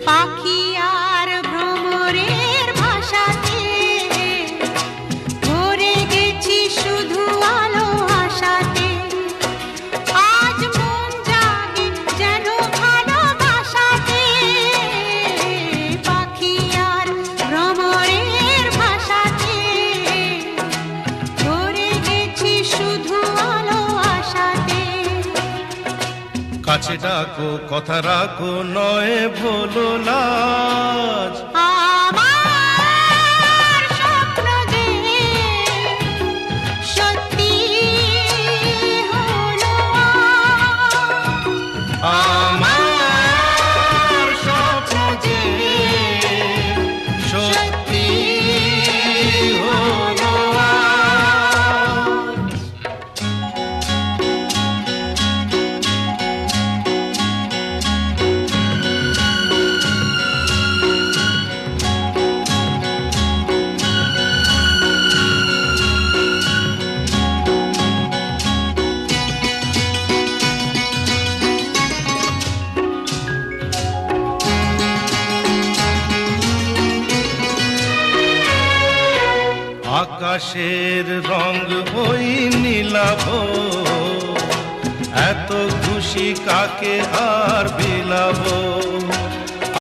পাখি আর ভ্রমরের ভাষাতে ভরে গেছি শুধু আলো আশাতে। আজ মন জাগে যেন ভালোবাসাতে, পাখি আর ভ্রমরের ভাষাতে ভরে গেছি শুধু আলো আশাতে। কাছে ডাকো কথা রাখো নয় ভোলো লাজ, আমার স্বপ্ন যে সত্যি হলো আমার স্বপ্ন যে সত্যি হলো আজ। আকাশের রং ওই নীলাভ, এত খুশি কাকে আর বিলাবো।